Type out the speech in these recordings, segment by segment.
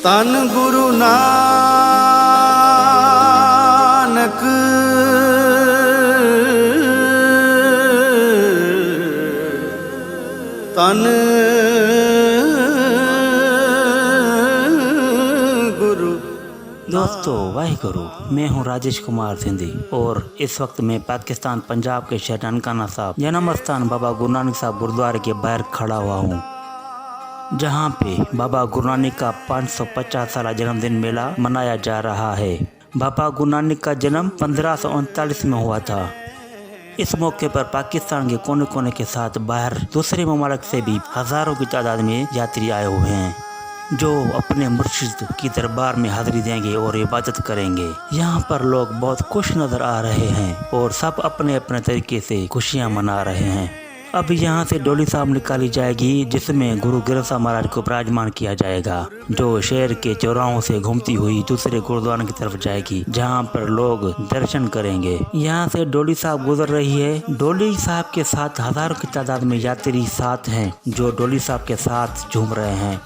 तन गुरु नानक तन गुरु। दोस्तों वाहिगुरु, मैं हूं राजेश कुमार सिंधी और इस वक्त मैं पाकिस्तान पंजाब के शहर ननकाना साहब जन्म स्थान बाबा गुरु नानक साहब गुरुद्वारे के बाहर खड़ा हुआ हूं, जहां पे बाबा गुरु नानक का 550 साला जन्मदिन मेला मनाया जा रहा है। बाबा गुरु नानक का जन्म 1539 में हुआ था। इस मौके पर पाकिस्तान के कोने कोने के साथ बाहर दूसरे ममालिक से भी हजारों की तादाद में यात्री आए हुए हैं, जो अपने मुर्शिद की दरबार में हाजिरी देंगे और इबादत करेंगे। यहाँ पर लोग बहुत खुश नजर आ रहे हैं और सब अपने अपने तरीके से खुशियाँ मना रहे हैं। अब यहाँ से डोली साहब निकाली जाएगी, जिसमें गुरु ग्रंथ साहब महाराज को विराजमान किया जाएगा, जो शहर के चौराहों से घूमती हुई दूसरे गुरुद्वारे की तरफ जाएगी, जहाँ पर लोग दर्शन करेंगे। यहाँ से डोली साहब गुजर रही है। डोली साहब के साथ हजारों की तादाद में यात्री साथ हैं, जो डोली साहब के साथ झूम रहे हैं।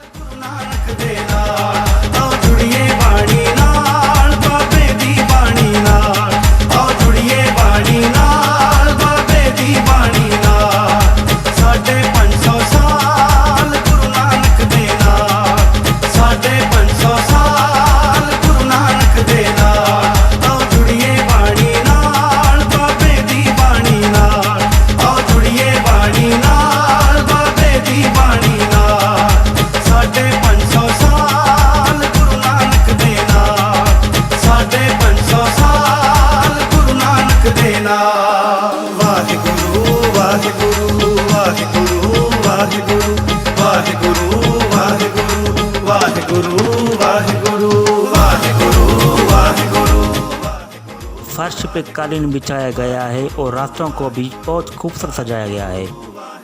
फर्श पे कालीन बिछाया गया है और रास्तों को भी बहुत खूबसूरत सजाया गया है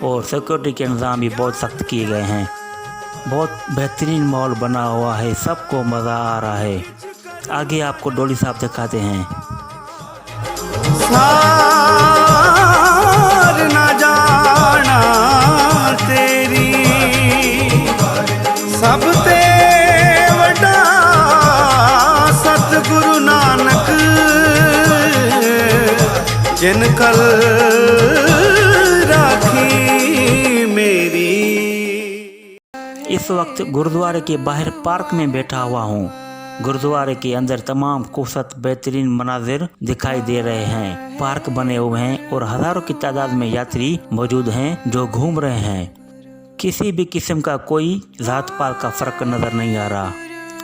और सिक्योरिटी के इंतजाम भी बहुत सख्त किए गए हैं। बहुत बेहतरीन माहौल बना हुआ है, सबको मज़ा आ रहा है। आगे आपको डोली साहब दिखाते हैं। सार ना जाना तेरी सब ते वड्डा सतगुरु नानक जिन कल राखी मेरी। इस वक्त गुरुद्वारे के बाहर पार्क में बैठा हुआ हूँ। गुरुद्वारे के अंदर तमाम खूबसूरत बेहतरीन मनाजिर दिखाई दे रहे हैं। पार्क बने हुए हैं और हजारों की तादाद में यात्री मौजूद हैं, जो घूम रहे हैं। किसी भी किस्म का कोई जात पात का फर्क नजर नहीं आ रहा।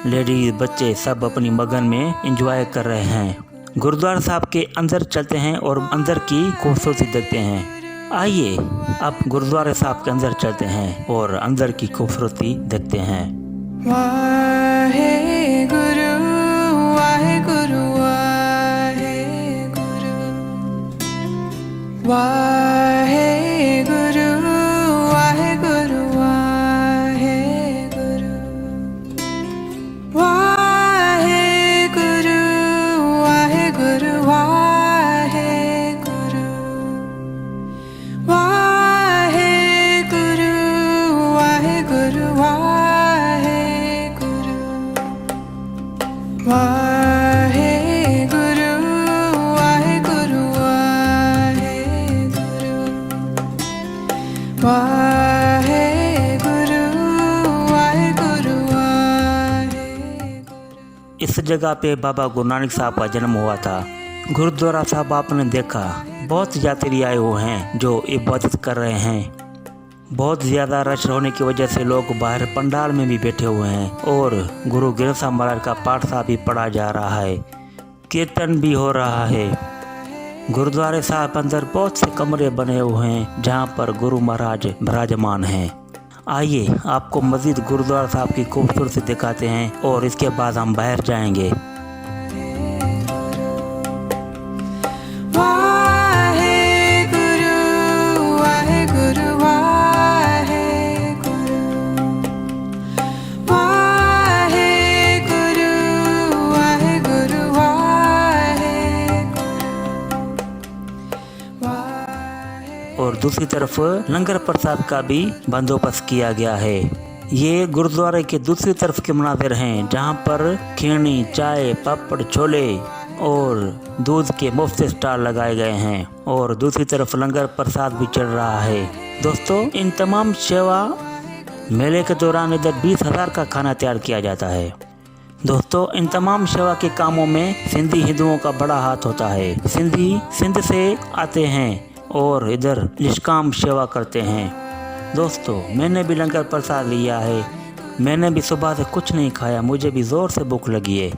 लेडीज बच्चे सब अपनी मगन में एंजॉय कर रहे हैं। गुरुद्वारा साहब के अंदर चलते हैं और अंदर की खूबसूरती देखते हैं। आइए अब गुरुद्वारे साहब के अंदर चलते हैं और अंदर की खूबसूरती देखते हैं। वाहे गुरु वाहे गुरु वाहे गुरु वाहे गुरु वाहे गुरु वाहे गुरु वाहे गुरु वाहे गुरु वाहे गुरु वाहे गुरु वाहे गुरु वाहे वाहे गुरु वाहे गुरु वाहे गुरु वाहे गुरु वाहे गुरु वाहे। इस जगह पे बाबा गुरु नानक साहब का जन्म हुआ था। गुरुद्वारा साहब आपने देखा, बहुत यात्री आए हुए हैं जो इबादत कर रहे हैं। बहुत ज़्यादा रश होने की वजह से लोग बाहर पंडाल में भी बैठे हुए हैं और गुरु ग्रंथ साहब महाराज का पाठ साहब भी पढ़ा जा रहा है, कीर्तन भी हो रहा है। गुरुद्वारे साहब अंदर बहुत से कमरे बने हुए हैं, जहां पर गुरु महाराज विराजमान हैं। आइए आपको मज़ीद गुरुद्वारा साहब की खूबसूरती दिखाते हैं और इसके बाद हम बाहर जाएंगे। और दूसरी तरफ लंगर प्रसाद का भी बंदोबस्त किया गया है। ये गुरुद्वारे के दूसरी तरफ के मनाजिर हैं, जहाँ पर खीरनी, चाय, पापड़, छोले और दूध के मुफ्त स्टॉल लगाए गए हैं और दूसरी तरफ लंगर प्रसाद भी चल रहा है। दोस्तों, इन तमाम सेवा मेले के दौरान इधर 20,000 का खाना तैयार किया जाता है। दोस्तों, इन तमाम सेवा के कामों में सिंधी हिंदुओं का बड़ा हाथ होता है। सिंधी सिंध से आते हैं और इधर निष्काम सेवा करते हैं। दोस्तों, मैंने भी लंगर प्रसाद लिया है। मैंने भी सुबह से कुछ नहीं खाया, मुझे भी ज़ोर से भूख लगी है।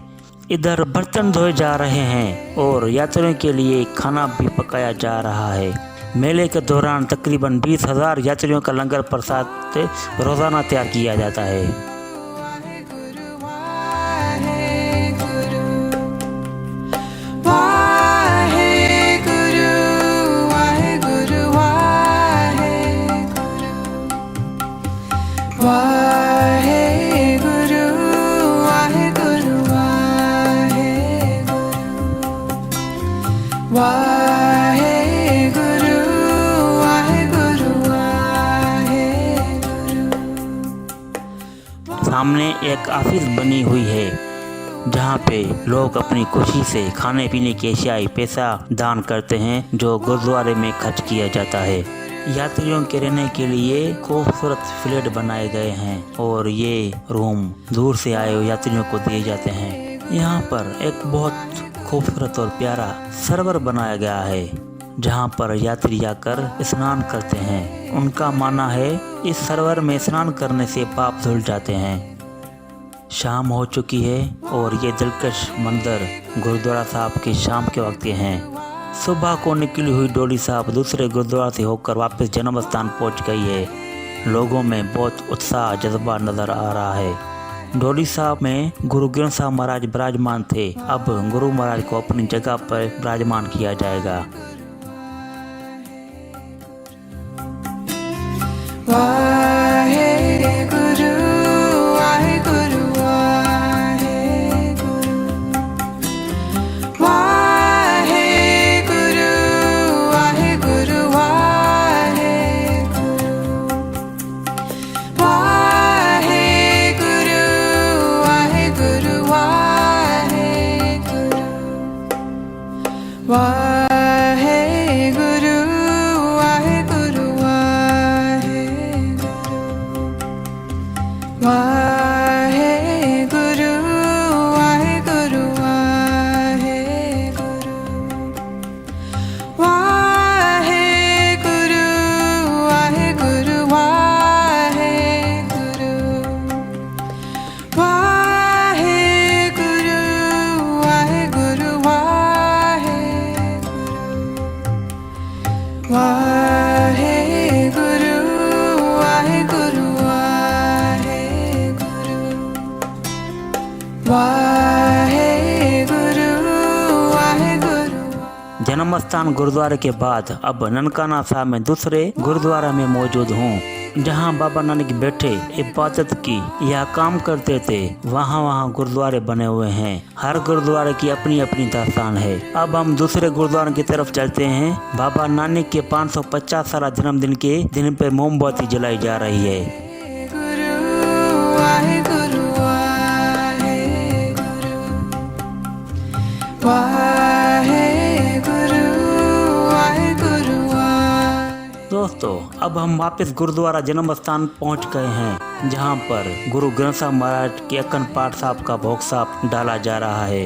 इधर बर्तन धोए जा रहे हैं और यात्रियों के लिए खाना भी पकाया जा रहा है। मेले के दौरान तकरीबन 20,000 यात्रियों का लंगर प्रसाद रोज़ाना तैयार किया जाता है। सामने एक ऑफिस बनी हुई है, जहाँ पे लोग अपनी खुशी से खाने पीने की अशियाई पैसा दान करते हैं, जो गुरुद्वारे में खर्च किया जाता है। यात्रियों के रहने के लिए खूबसूरत फ्लैट बनाए गए हैं और ये रूम दूर से आए हुए यात्रियों को दिए जाते हैं। यहाँ पर एक बहुत खूबसूरत और प्यारा सरोवर बनाया गया है, जहाँ पर यात्री जाकर स्नान करते हैं। उनका मानना है इस सरोवर में स्नान करने से पाप धुल जाते हैं। शाम हो चुकी है और ये दिलकश मंदिर गुरुद्वारा साहब के शाम के वक्त के हैं। सुबह को निकली हुई डोली साहब दूसरे गुरुद्वारा से होकर वापस जन्म स्थान पहुँच गई है। लोगों में बहुत उत्साह जज्बा नजर आ रहा है। डोली साहब में गुरु ग्रंथ साहब महाराज विराजमान थे। अब गुरु महाराज को अपनी जगह पर विराजमान किया जाएगा। जन्म स्थान गुरुद्वारे के बाद अब ननकाना साहब में दूसरे गुरुद्वारा में मौजूद हूँ, जहाँ बाबा नानक बैठे इबादत की या काम करते थे। वहाँ गुरुद्वारे बने हुए हैं। हर गुरुद्वारे की अपनी अपनी दास्तान है। अब हम दूसरे गुरुद्वारे की तरफ चलते हैं। बाबा नानक के 550 साल जन्मदिन के दिन पे मोमबत्ती जलाई जा रही है। दोस्तों, अब हम वापस गुरुद्वारा जन्म स्थान पहुँच गए हैं, जहाँ पर गुरु ग्रंथ साहब महाराज के अखंड पाठ साहब का भोग साहब डाला जा रहा है।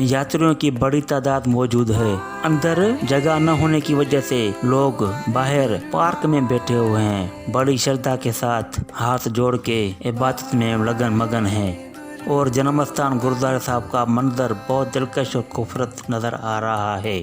यात्रियों की बड़ी तादाद मौजूद है। अंदर जगह न होने की वजह से लोग बाहर पार्क में बैठे हुए हैं। बड़ी श्रद्धा के साथ हाथ जोड़ के इबादत में लगन मगन है और जन्म स्थान गुरुद्वारा साहब का मंदिर बहुत दिलकश और खूबसूरत नजर आ रहा है।